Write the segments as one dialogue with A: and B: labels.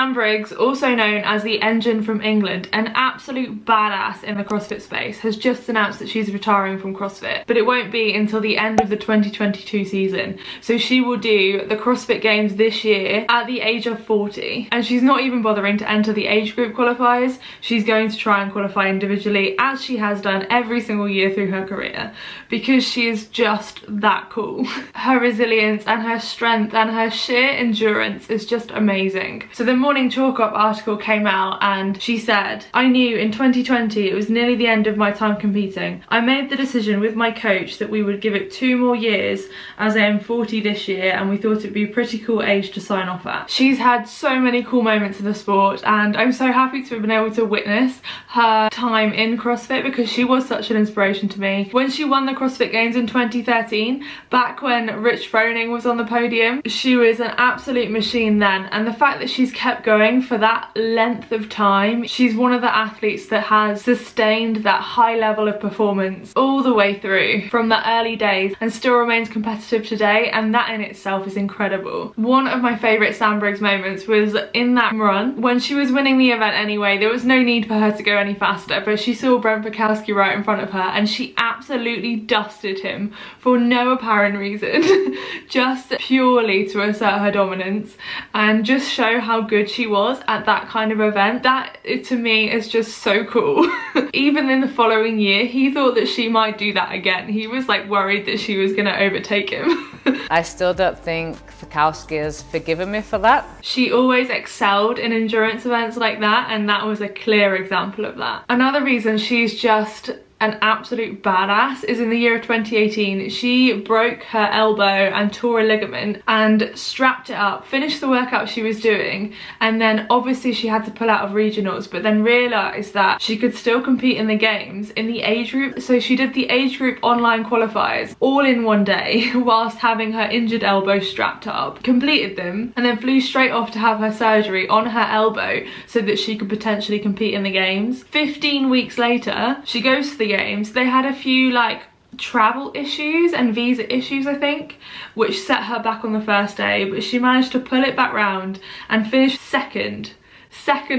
A: Sam Briggs, also known as the Engine from England, an absolute badass in the CrossFit space, has just announced that she's retiring from CrossFit, but it won't be until the end of the 2022 season. So she will do the CrossFit Games this year at the age of 40, and she's not even bothering to enter the age group qualifiers. She's going to try and qualify individually, as she has done every single year through her career, because she is just that cool. Her resilience and her strength and her sheer endurance is just amazing. So the Morning Chalkup article came out and she said, "I knew in 2020 it was nearly the end of my time competing. I made the decision with my coach that we would give it 2 more years, as I am 40 this year, and we thought it'd be a pretty cool age to sign off at." She's had so many cool moments in the sport, and I'm so happy to have been able to witness her time in CrossFit, because she was such an inspiration to me. When she won the CrossFit Games in 2013, back when Rich Froning was on the podium, she was an absolute machine then, and the fact that she's kept going for that length of time, she's one of the athletes that has sustained that high level of performance all the way through from the early days and still remains competitive today, and that in itself is incredible. One of my favourite Sam Briggs moments was in that run when she was winning the event anyway. There was no need for her to go any faster, but she saw Brent Fikowski right in front of her and she absolutely dusted him for no apparent reason, just purely to assert her dominance and just show how good she was at that kind of event. That, to me, is just so cool. Even in the following year, he thought that she might do that again. He was like worried that she was gonna overtake him.
B: I still don't think Fikowski has forgiven me for that.
A: She always excelled in endurance events like that, and that was a clear example of that. Another reason she's just an absolute badass is in the year of 2018, she broke her elbow and tore a ligament and strapped it up, finished the workout she was doing, and then obviously she had to pull out of regionals, but then realised that she could still compete in the games in the age group. So she did the age group online qualifiers all in one day whilst having her injured elbow strapped up, completed them, and then flew straight off to have her surgery on her elbow so that she could potentially compete in the games. 15 weeks later, she goes to the games. They had a few like travel issues and visa issues, I think, which set her back on the first day, but she managed to pull it back round and finish second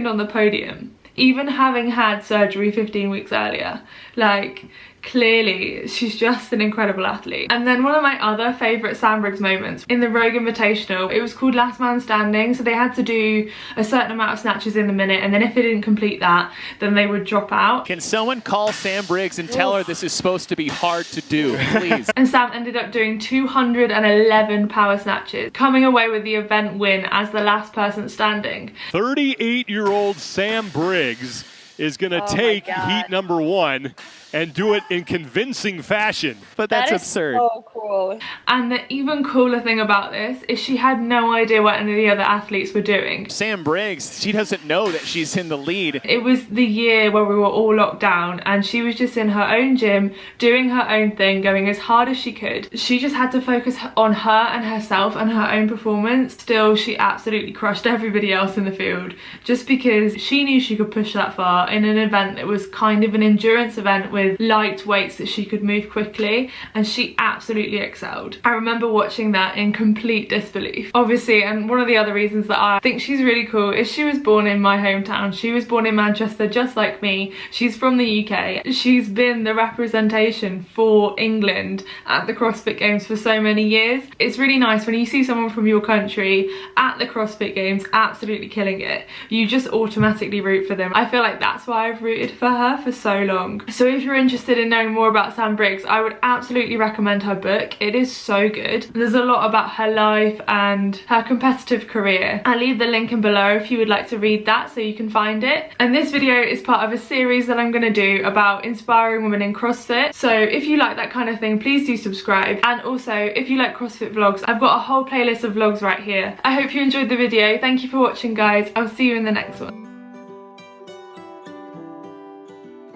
A: on the podium, even having had surgery 15 weeks earlier. Like, clearly she's just an incredible athlete. And then one of my other favourite Sam Briggs moments in the Rogue Invitational, it was called Last Man Standing, so they had to do a certain amount of snatches in the minute, and then if they didn't complete that, then they would drop out.
C: Can someone call Sam Briggs and tell her this is supposed to be hard to do, please?
A: And Sam ended up doing 211 power snatches, coming away with the event win as the last person standing.
D: 38-year-old Sam Briggs is going to take heat number 1 and do it in convincing fashion.
C: But that's absurd.
E: So cool.
A: And the even cooler thing about this is she had no idea what any of the other athletes were doing.
C: Sam Briggs, she doesn't know that she's in the lead.
A: It was the year where we were all locked down and she was just in her own gym, doing her own thing, going as hard as she could. She just had to focus on her and herself and her own performance. Still, she absolutely crushed everybody else in the field, just because she knew she could push that far in an event that was kind of an endurance event with light weights that she could move quickly, and she absolutely excelled. I remember watching that in complete disbelief. Obviously, and one of the other reasons that I think she's really cool is she was born in my hometown. She was born in Manchester, just like me. She's from the UK. She's been the representation for England at the CrossFit Games for so many years. It's really nice when you see someone from your country at the CrossFit Games absolutely killing it. You just automatically root for them. I feel like that's why I've rooted for her for so long. So if you're interested in knowing more about Sam Briggs, I would absolutely recommend her book. It is so good. There's a lot about her life and her competitive career. I'll leave the link in below if you would like to read that so you can find it. And this video is part of a series that I'm going to do about inspiring women in CrossFit. So if you like that kind of thing, please do subscribe. And also, if you like CrossFit vlogs, I've got a whole playlist of vlogs right here. I hope you enjoyed the video. Thank you for watching, guys. I'll see you in the next one.